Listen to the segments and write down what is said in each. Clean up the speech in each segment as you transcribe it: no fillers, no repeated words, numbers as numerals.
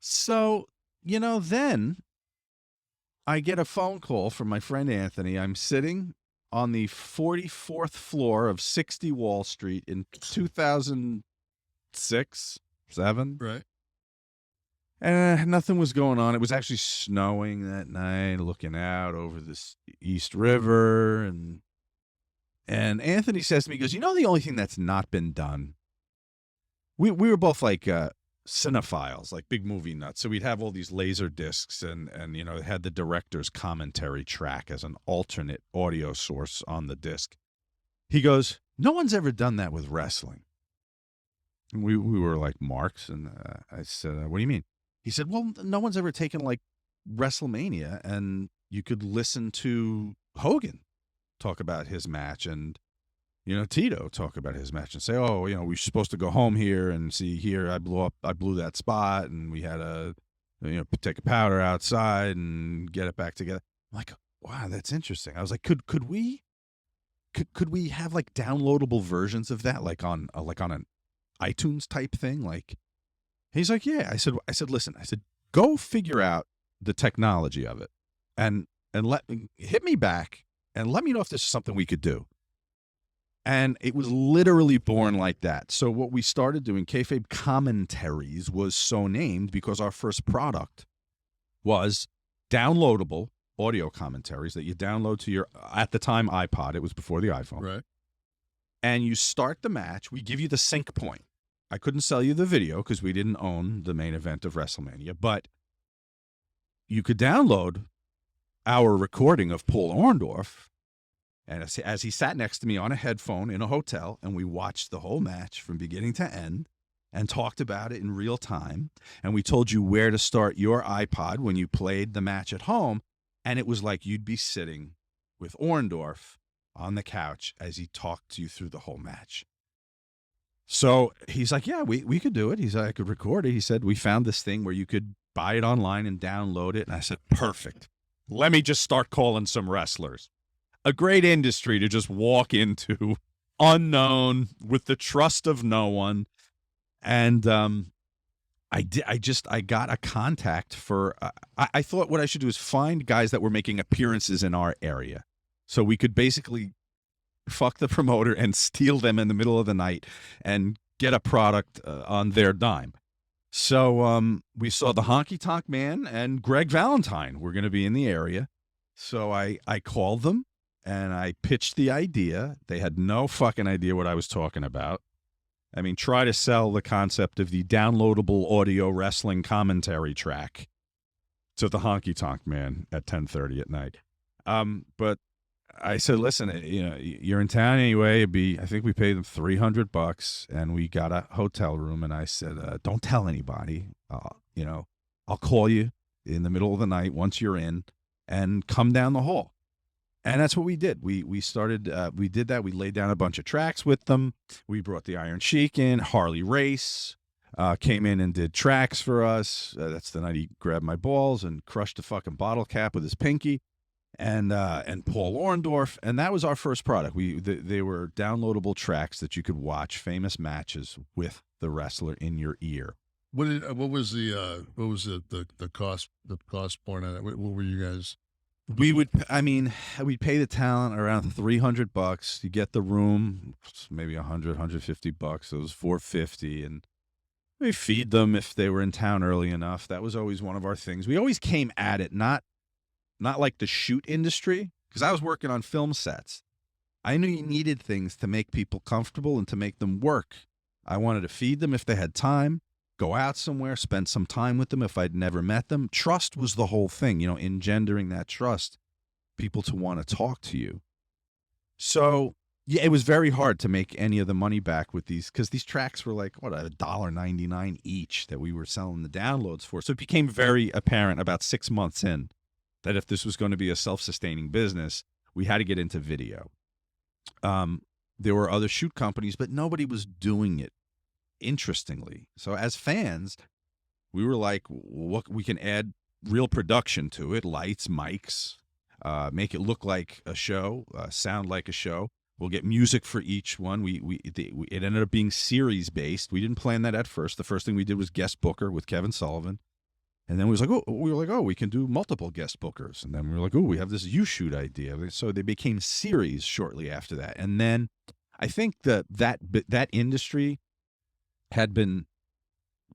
So, then I get a phone call from my friend Anthony. I'm sitting on the 44th floor of 60 Wall Street in 2006, 7. Right. And nothing was going on. It was actually snowing that night, looking out over this East River. And Anthony says to me, he goes, the only thing that's not been done, we were both like cinephiles, like big movie nuts. So we'd have all these laser discs and it had the director's commentary track as an alternate audio source on the disc. He goes, no one's ever done that with wrestling. And we were like marks. And I said, what do you mean? He said, well, no one's ever taken like WrestleMania and you could listen to Hogan talk about his match and, Tito talk about his match and say, oh, we're supposed to go home here and see here. I blew that spot and we had to, take a powder outside and get it back together. I'm like, wow, that's interesting. I was like, could we have like downloadable versions of that, like on an iTunes type thing? Like, he's like, yeah. I said, listen, go figure out the technology of it and hit me back and let me know if this is something we could do. And it was literally born like that. So what we started doing, Kayfabe Commentaries, was so named because our first product was downloadable audio commentaries that you download to your, at the time, iPod. It was before the iPhone. Right. And you start the match. We give you the sync point. I couldn't sell you the video because we didn't own the main event of WrestleMania, but you could download our recording of Paul Orndorff. And as he sat next to me on a headphone in a hotel, and we watched the whole match from beginning to end and talked about it in real time. And we told you where to start your iPod when you played the match at home. And it was like you'd be sitting with Orndorff on the couch as he talked to you through the whole match. So he's like, yeah, we could do it. He's like, I could record it. He said, we found this thing where you could buy it online and download it. And I said, perfect. Let me just start calling some wrestlers. A great industry to just walk into, unknown, with the trust of no one. And I got a contact for, I thought what I should do is find guys that were making appearances in our area. So we could basically fuck the promoter and steal them in the middle of the night and get a product on their dime. So we saw the Honky Tonk Man and Greg Valentine were going to be in the area. So I called them. And I pitched the idea. They had no fucking idea what I was talking about. I mean, try to sell the concept of the downloadable audio wrestling commentary track to the Honky Tonk Man at 10:30 at night. But I said, listen, you're in town anyway. I think we paid them $300 and we got a hotel room. And I said, don't tell anybody. I'll call you in the middle of the night once you're in and come down the hall. And that's what we did. We started, we did that. We laid down a bunch of tracks with them. We brought the Iron Sheik in. Harley Race came in and did tracks for us. That's the night he grabbed my balls and crushed a fucking bottle cap with his pinky. And Paul Orndorff. And that was our first product. They were downloadable tracks that you could watch famous matches with the wrestler in your ear. What was the cost point on that? What were you guys? We'd pay the talent around $300. You get the room, maybe $150. So it was $450, and we feed them if they were in town early enough. That was always one of our things. We always came at it not like the shoot industry, because I was working on film sets. I knew you needed things to make people comfortable and to make them work. I wanted to feed them if they had time. Go out somewhere, spend some time with them if I'd never met them. Trust was the whole thing, engendering that trust, people to want to talk to you. So, yeah, it was very hard to make any of the money back with these, because these tracks were like, $1.99 each that we were selling the downloads for. So it became very apparent about 6 months in that if this was going to be a self-sustaining business, we had to get into video. There were other shoot companies, but nobody was doing it. Interestingly. So as fans, we were like, what, we can add real production to it, lights, mics, make it look like a show, sound like a show. We'll get music for each one. It ended up being series based. We didn't plan that at first. The first thing we did was guest booker with Kevin Sullivan. And then we were like, oh, we can do multiple guest bookers. And then we were like, oh, we have this you shoot idea. So they became series shortly after that. And then I think that industry had been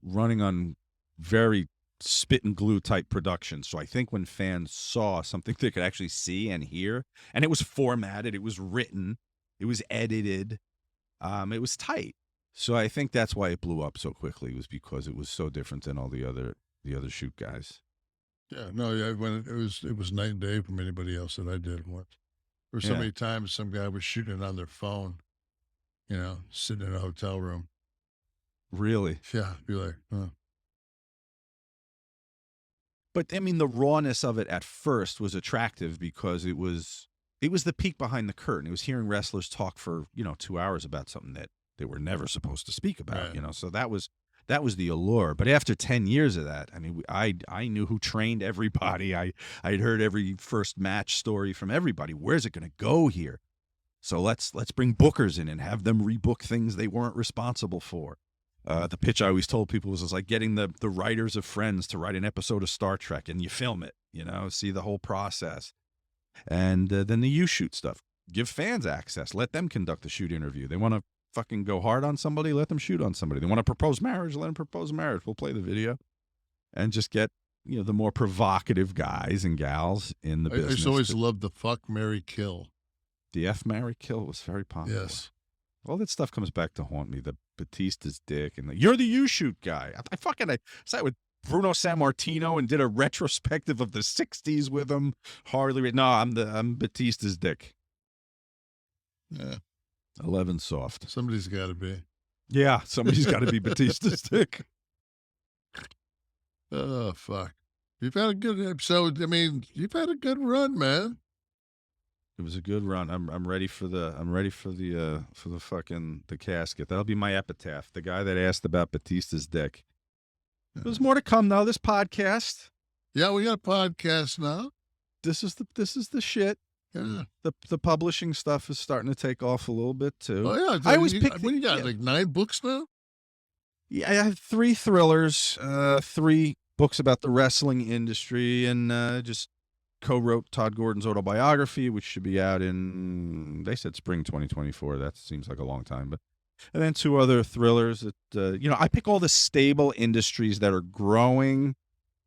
running on very spit and glue type production. So I think when fans saw something they could actually see and hear, and it was formatted, it was written, it was edited, it was tight. So I think that's why it blew up so quickly, was because it was so different than all the other shoot guys. Yeah, no, yeah. When it was night and day from anybody else that I did once. There were so Yeah, many times some guy was shooting it on their phone, sitting in a hotel room. really. Yeah, be like, huh. But I mean, the rawness of it at first was attractive because it was the peek behind the curtain. It was hearing wrestlers talk for 2 hours about something that they were never supposed to speak about. Right. So that was the allure. But after 10 years of that, I mean, I knew who trained everybody. I'd heard every first match story from everybody. Where's it going to go here? So let's bring bookers in and have them rebook things they weren't responsible for. The pitch I always told people was like getting the writers of Friends to write an episode of Star Trek, and you film it, see the whole process. And then the you shoot stuff. Give fans access. Let them conduct the shoot interview. They want to fucking go hard on somebody, let them shoot on somebody. They want to propose marriage, let them propose marriage. We'll play the video and just get the more provocative guys and gals in the I business. just always loved the fuck, marry, kill. The F, marry, kill was very popular. Yes. All that stuff comes back to haunt me. The Batista's dick and you're the you shoot guy. I sat with Bruno Sammartino and did a retrospective of the '60s with him. Hardly. No, I'm Batista's dick. Yeah. 11 soft. Somebody's got to be. Yeah, somebody's got to be Batista's dick. Oh, fuck. You've had a good episode. I mean, you've had a good run, man. It was a good run. I'm ready for the fucking the casket. That'll be my epitaph. The guy that asked about Batista's dick. There's more to come though. This podcast. Yeah, we got a podcast now. This is the shit. Yeah. The publishing stuff is starting to take off a little bit too. Oh yeah. I always pick. What do you got? Like 9 books now? Yeah, I have 3 thrillers, 3 books about the wrestling industry, and just co-wrote Todd Gordon's autobiography, which should be out in, they said, spring 2024. That seems like a long time, but and then 2 other thrillers that I pick all the stable industries that are growing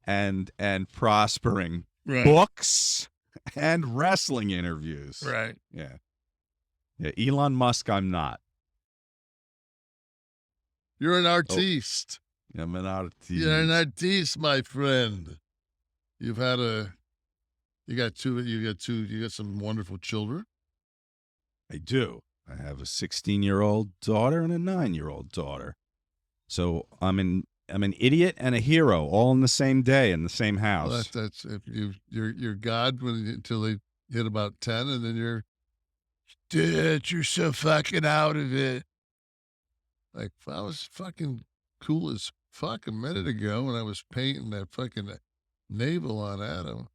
and prospering. Right. Books and wrestling interviews. Right. Yeah. Elon Musk, I'm not. You're an artiste. I'm an artiste. You're an artiste, my friend. You got some wonderful children. I do. I have a 16-year-old daughter and a 9-year-old daughter. So I'm an idiot and a hero all in the same day in the same house. Well, that's if you're God until they hit about 10, and then dude, you're so fucking out of it. Like, I was fucking cool as fuck a minute ago when I was painting that fucking navel on Adam.